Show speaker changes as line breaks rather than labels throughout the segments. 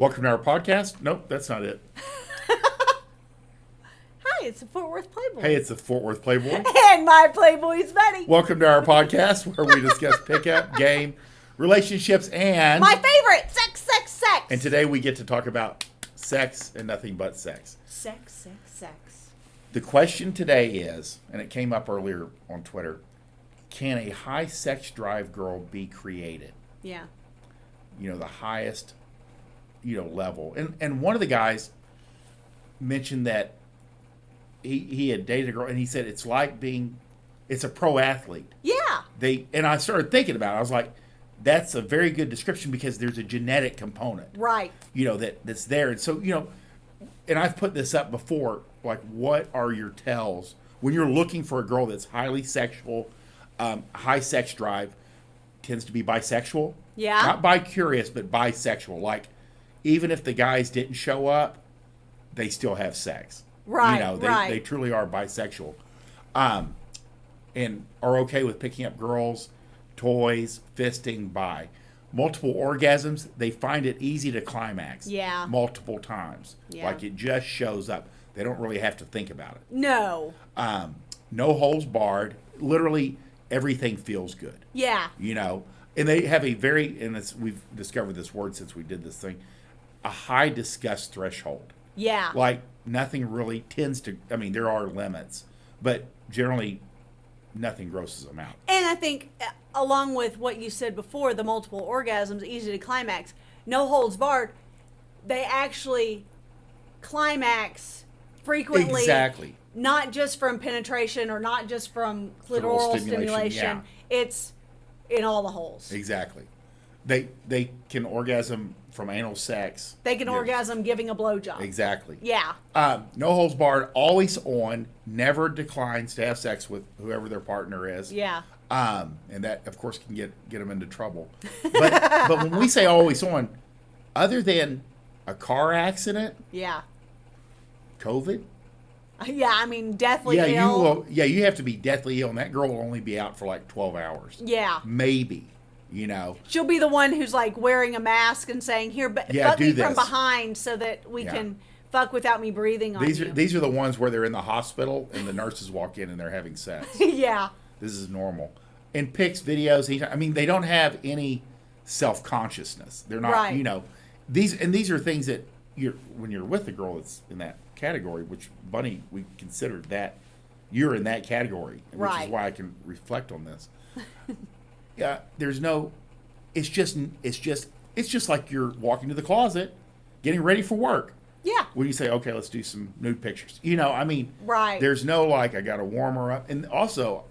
Welcome to our podcast. Nope, that's not it.
Hi, it's the Fort Worth Playboy.
Hey, it's the Fort Worth Playboy.
And my Playboys Bunny.
Welcome to our podcast where we discuss pickup, game, relationships, and...
My favorite, sex, sex, sex.
And today we get to talk about sex and nothing but sex.
Sex, sex, sex.
The question today is, and it came up earlier on Twitter, can a high sex drive girl be created?
Yeah.
You know, the highest, level. And one of the guys mentioned that he had dated a girl, and he said it's a pro athlete.
Yeah.
And I started thinking about it. I was like, that's a very good description because there's a genetic component.
Right.
That's there. And so, and I've put this up before, like, what are your tells when you're looking for a girl that's highly sexual, high sex drive, tends to be bisexual?
Yeah.
Not bi-curious, but bisexual. Like, even if the guys didn't show up, they still have sex.
Right,
They truly are bisexual. And are okay with picking up girls, toys, fisting, bi. Multiple orgasms, they find it easy to climax.
Yeah.
Multiple times.
Yeah.
Like, it just shows up. They don't really have to think about it.
No.
No holes barred. Literally, everything feels good.
Yeah.
And they have we've discovered this word since we did this thing, a high disgust threshold.
Yeah.
Like, nothing really tends to, there are limits, but generally nothing grosses them out.
And I think, along with what you said before, the multiple orgasms, easy to climax, no holds barred, they actually climax frequently.
Exactly.
Not just from penetration or not just from clitoral stimulation.
Yeah.
It's in all the holes.
Exactly. They can orgasm from anal sex.
They can orgasm giving a blowjob.
Exactly.
Yeah.
No holds barred, always on, never declines to have sex with whoever their partner is.
Yeah.
And that, of course, can get them into trouble. But when we say always on, other than a car accident,
Yeah.
COVID,
Yeah, deathly ill.
you have to be deathly ill, and that girl will only be out for like 12 hours.
Yeah.
Maybe,
She'll be the one who's like wearing a mask and saying, "Here, fuck me from behind so that we can fuck without me breathing on you."
These are the ones where they're in the hospital and the nurses walk in and they're having sex.
Yeah.
This is normal. And pics, videos, they don't have any self-consciousness. They're not,
Right.
These are things that when you're with a girl that's in that category, which, Bunny, we considered that you're in that category, which
Right.
is why I can reflect on this. Yeah, it's just like you're walking to the closet, getting ready for work.
Yeah.
When you say, okay, let's do some nude pictures.
Right.
There's no, like, I got to warm her up. And also,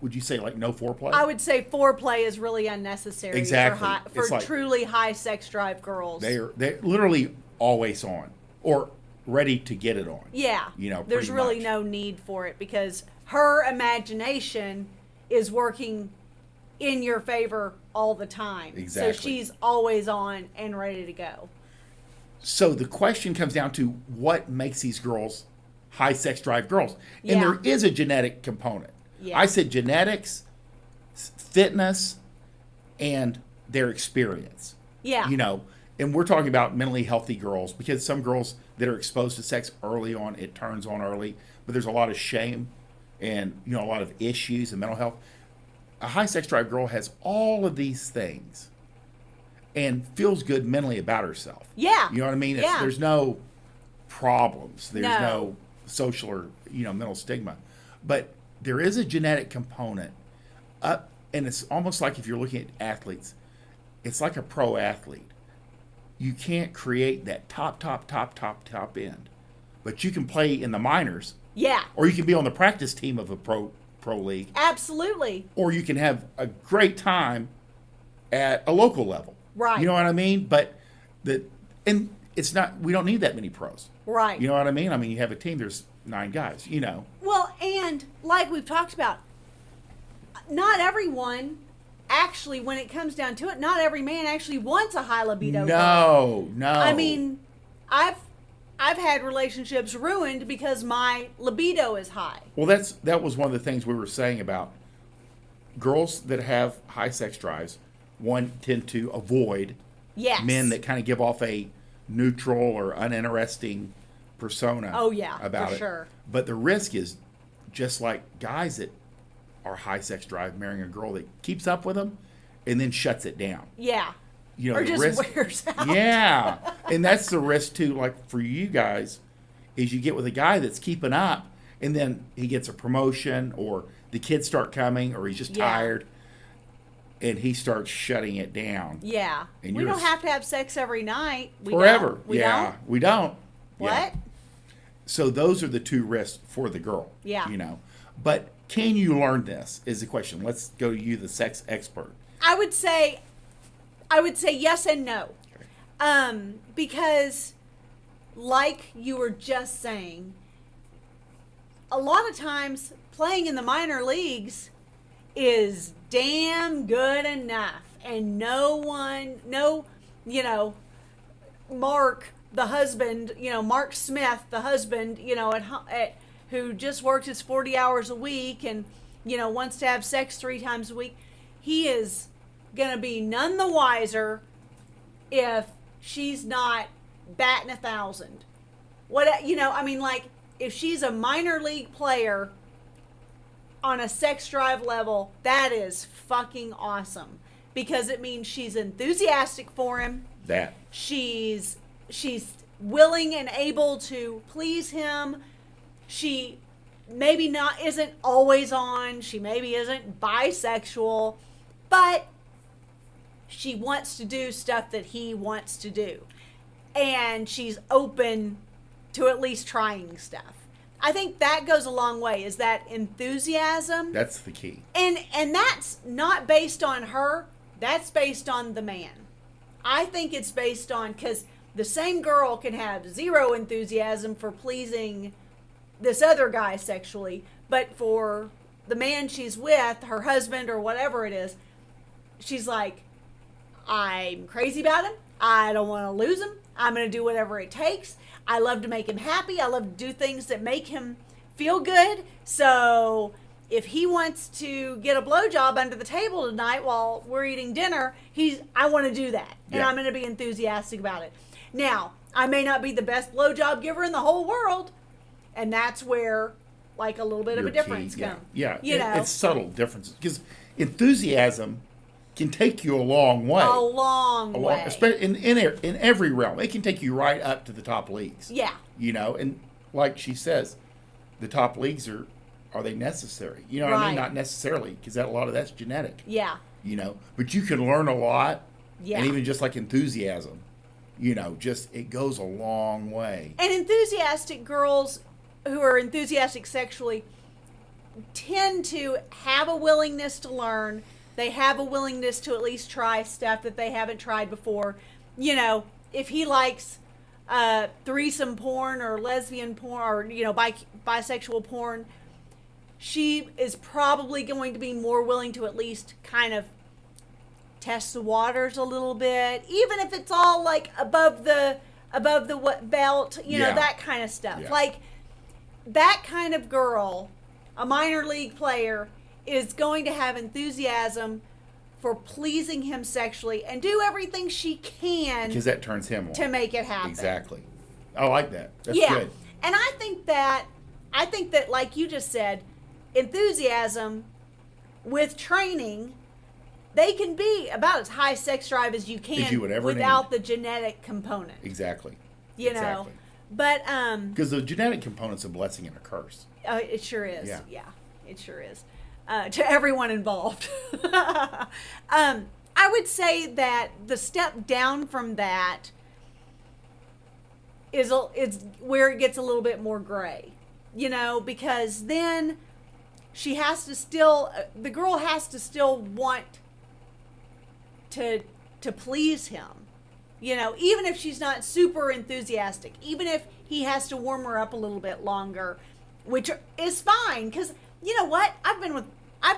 would you say, like, no foreplay?
I would say foreplay is really unnecessary.
Exactly.
For truly high sex drive girls.
They're literally always on or ready to get it on.
Yeah. There's
pretty
really
much.
no need for it because her imagination is working in your favor all the time.
Exactly.
So she's always on and ready to go.
So the question comes down to what makes these girls high sex drive girls. And
Yeah.
there is a genetic component.
Yeah.
I said genetics, fitness, and their experience.
Yeah.
And we're talking about mentally healthy girls because some girls that are exposed to sex early on, it turns on early, but there's a lot of shame and, a lot of issues and mental health. A high sex drive girl has all of these things and feels good mentally about herself.
Yeah.
You know what I mean?
Yeah.
There's no problems. There's
No.
no social or, mental stigma. But there is a genetic component. And it's almost like if you're looking at athletes, it's like a pro athlete. You can't create that top end. But you can play in the minors.
Yeah.
Or you can be on the practice team of a pro league.
Absolutely.
Or you can have a great time at a local level.
Right.
You know what I mean? But it's not, we don't need that many pros.
Right.
You know what I mean? You have a team, there's 9 guys,
Well, and like we've talked about, not everyone actually, when it comes down to it, not every man actually wants a high libido girl.
No.
I've had relationships ruined because my libido is high.
Well, that was one of the things we were saying about girls that have high sex drives. One, tend to avoid
Yes.
men that kind of give off a neutral or uninteresting persona.
Oh, yeah,
about
for
it.
sure.
But the risk is just like guys that are high sex drive marrying a girl that keeps up with them and then shuts it down.
Yeah.
You know,
Or
the
just
risk,
wears out.
yeah, and that's the risk too. Like for you guys, is you get with a guy that's keeping up, and then he gets a promotion, or the kids start coming, or he's just
Yeah.
tired, and he starts shutting it down.
Yeah.
And
We
you're
don't have to have sex every night. We
forever.
Don't. We
yeah,
don't.
we don't.
What?
Yeah. So those are the two risks for the girl.
Yeah.
You know, but can you learn this? Is the question. Let's go to you, the sex expert.
I would say yes and no. Because like you were just saying, a lot of times playing in the minor leagues is damn good enough. And Mark, the husband, Mark Smith, the husband, who just works his 40 hours a week and, wants to have sex 3 times a week, he is going to be none the wiser if she's not batting 1,000. If she's a minor league player on a sex drive level, that is fucking awesome, because it means she's enthusiastic for him. She's willing and able to please him. She maybe isn't always on. She maybe isn't bisexual, but she wants to do stuff that he wants to do. And she's open to at least trying stuff. I think that goes a long way, is that enthusiasm.
That's the key.
And that's not based on her. That's based on the man. I think it's based on, because the same girl can have zero enthusiasm for pleasing this other guy sexually, but for the man she's with, her husband or whatever it is, she's like, I'm crazy about him. I don't want to lose him. I'm going to do whatever it takes. I love to make him happy. I love to do things that make him feel good. So if he wants to get a blowjob under the table tonight while we're eating dinner, I want to do that. And
Yeah.
I'm going to be enthusiastic about it. Now, I may not be the best blowjob giver in the whole world. And that's where, like, a little bit of a difference comes.
Yeah, it's subtle differences. Because enthusiasm can take you a long way.
A long way.
Especially in every realm. It can take you right up to the top leagues.
Yeah.
And like she says, the top leagues are they necessary? You know what I mean?
Right.
Not necessarily, because a lot of that's genetic.
Yeah.
But you can learn a lot.
Yeah.
And even just like enthusiasm, it goes a long way.
And enthusiastic girls who are enthusiastic sexually tend to have a willingness to learn. They have a willingness to at least try stuff that they haven't tried before. If he likes threesome porn or lesbian porn or, bisexual porn, she is probably going to be more willing to at least kind of test the waters a little bit, even if it's all like above the belt, that kind of stuff.
Yeah.
Like that kind of girl, a minor league player, is going to have enthusiasm for pleasing him sexually and do everything she can
Because that turns him on.
to make it happen.
Exactly. I like that. That's
Yeah.
good.
And I think that like you just said, enthusiasm with training, they can be about as high sex drive as you can
As you would ever
without
need.
the genetic component.
Exactly.
Know. But
because the genetic component's a blessing and a curse.
it sure is.
Yeah.
It sure is. To everyone involved. I would say that the step down from that is where it gets a little bit more gray, because then she has to still, the girl has to still want to please him, even if she's not super enthusiastic, even if he has to warm her up a little bit longer, which is fine, because you know what? I've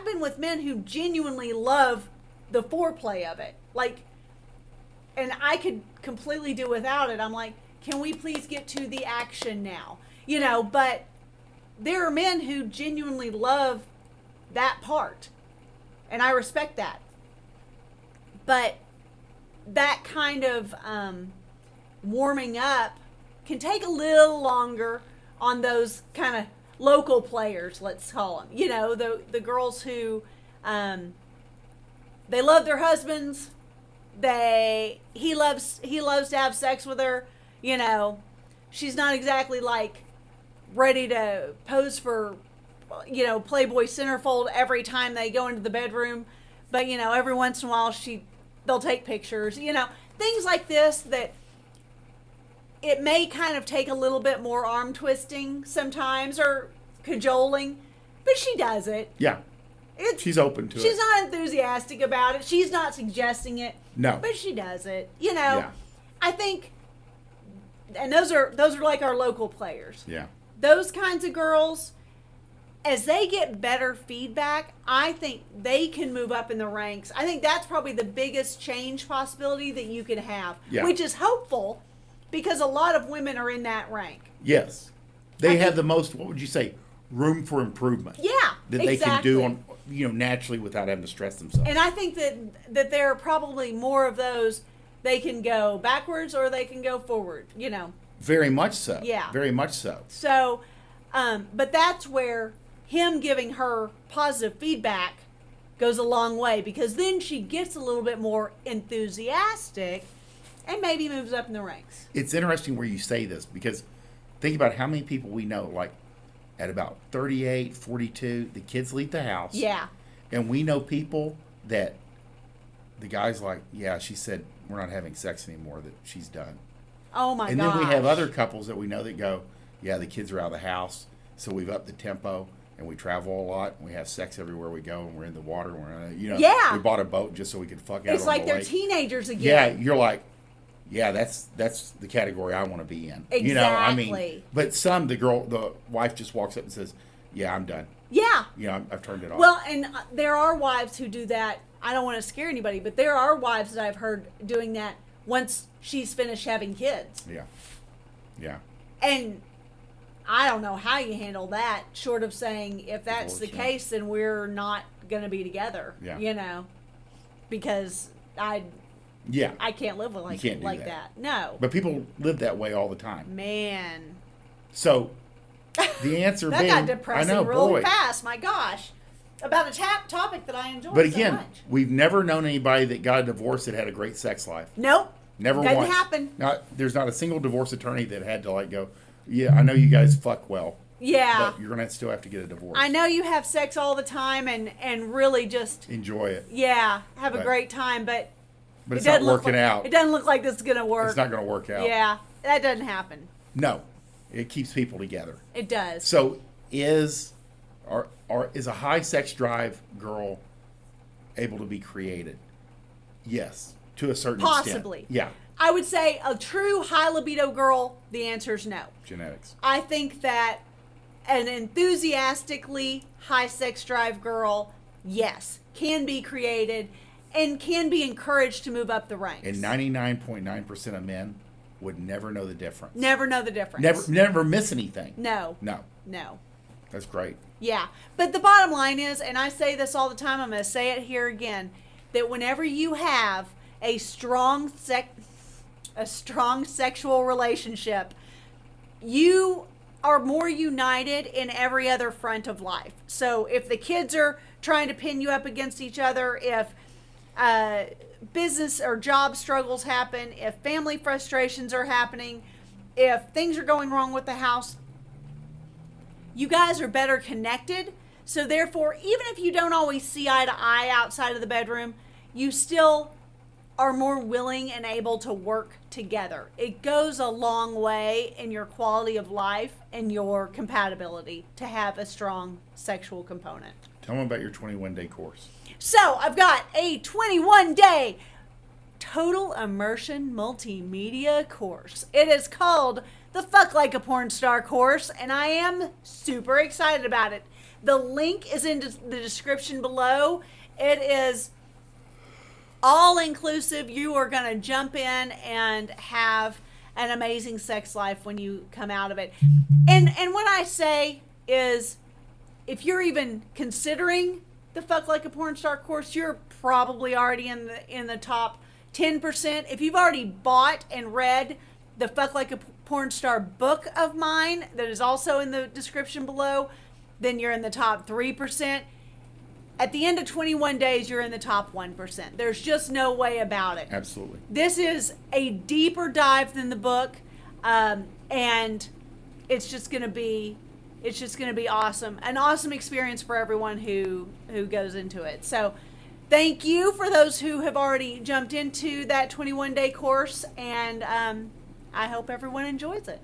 been with men who genuinely love the foreplay of it. Like, and I could completely do without it. I'm like, can we please get to the action now? But there are men who genuinely love that part. And I respect that. But that kind of warming up can take a little longer on those kind of local players, let's call them. You know, the girls who they love their husbands. He loves to have sex with her. You know, she's not exactly like ready to pose for, you know, Playboy centerfold every time they go into the bedroom, but you know, every once in a while they'll take pictures. You know, things like this that it may kind of take a little bit more arm twisting sometimes or cajoling, but she does it.
Yeah. She's open to it.
She's not enthusiastic about it. She's not suggesting it.
No.
But she does it. You know,
Yeah.
I think, and those are like our local players.
Yeah.
Those kinds of girls, as they get better feedback, I think they can move up in the ranks. I think that's probably the biggest change possibility that you can have,
Yeah.
which is hopeful because a lot of women are in that rank.
Yes. They have the most, what would you say, room for improvement.
Yeah,
that they can do on, you know, naturally without having to stress themselves.
And I think that there are probably more of those. They can go backwards or they can go forward, you know.
Very much so.
Yeah.
Very much so.
So, but that's where him giving her positive feedback goes a long way, because then she gets a little bit more enthusiastic and maybe moves up in the ranks.
It's interesting where you say this, because think about how many people we know, like at about 38, 42, the kids leave the house.
Yeah.
And we know people that the guy's like, yeah, she said we're not having sex anymore, that she's done.
Oh my god.
And then we have other couples that we know that go, yeah, the kids are out of the house, so we've upped the tempo and we travel a lot and we have sex everywhere we go and we're in the water.
Yeah.
We bought a boat just so we could fuck out
It's
on
like
the
they're
lake.
teenagers again.
Yeah, you're like, yeah, that's the category I want to be in.
Exactly.
You know, I mean, but the wife just walks up and says, yeah, I'm done.
Yeah.
You know, I've turned it off.
Well, and there are wives who do that. I don't want to scare anybody, but there are wives that I've heard doing that once she's finished having kids.
Yeah. Yeah.
And I don't know how you handle that, short of saying, if that's the case, then we're not going to be together.
Yeah.
You know, because I can't live with like that. No.
But people live that way all the time.
Man.
So the answer
that
being,
got depressing
I know,
really
boy.
fast. My gosh. About a topic that I enjoy
But
so
again,
much.
we've never known anybody that got a divorce that had a great sex life.
Nope.
Never
Doesn't
once.
happen.
There's not a single divorce attorney that had to like go, yeah, I know you guys fuck well.
Yeah.
But you're going to still have to get a divorce.
I know you have sex all the time and really just
enjoy it.
Yeah, have a
But-
great time, but
But it's not working
like,
out.
It doesn't look like this is going to work.
It's not going to work out.
Yeah, that doesn't happen.
No. It keeps people together.
It does.
So is a high sex drive girl able to be created? Yes, to a certain
Possibly.
extent. Yeah.
I would say a true high libido girl, the answer is no.
Genetics.
I think that an enthusiastically high sex drive girl, yes, can be created and can be encouraged to move up the ranks.
And 99.9% of men would never know the difference.
Never know the difference.
Never miss anything.
No.
No.
No.
That's great.
Yeah. But the bottom line is, and I say this all the time, I'm going to say it here again, that whenever you have a strong sexual relationship, you are more united in every other front of life. So if the kids are trying to pin you up against each other, if business or job struggles happen, if family frustrations are happening, if things are going wrong with the house, you guys are better connected. So therefore, even if you don't always see eye to eye outside of the bedroom, you still are more willing and able to work together. It goes a long way in your quality of life and your compatibility to have a strong sexual component.
Tell them about your 21-day course.
So I've got a 21-day total immersion multimedia course. It is called the Fuck Like a Porn Star course, and I am super excited about it. The link is in the description below. It is all inclusive. You are going to jump in and have an amazing sex life when you come out of it. And what I say is, if you're even considering the Fuck Like a Porn Star course, you're probably already in the top 10%. If you've already bought and read the Fuck Like a Porn Star book of mine that is also in the description below, then you're in the top 3%. At the end of 21 days, you're in the top 1%. There's just no way about it.
Absolutely.
This is a deeper dive than the book, and it's just going to be awesome. An awesome experience for everyone who goes into it. So thank you for those who have already jumped into that 21-day course, and I hope everyone enjoys it.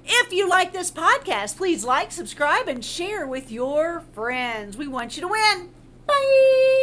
If you like this podcast, please like, subscribe, and share with your friends. We want you to win. Bye!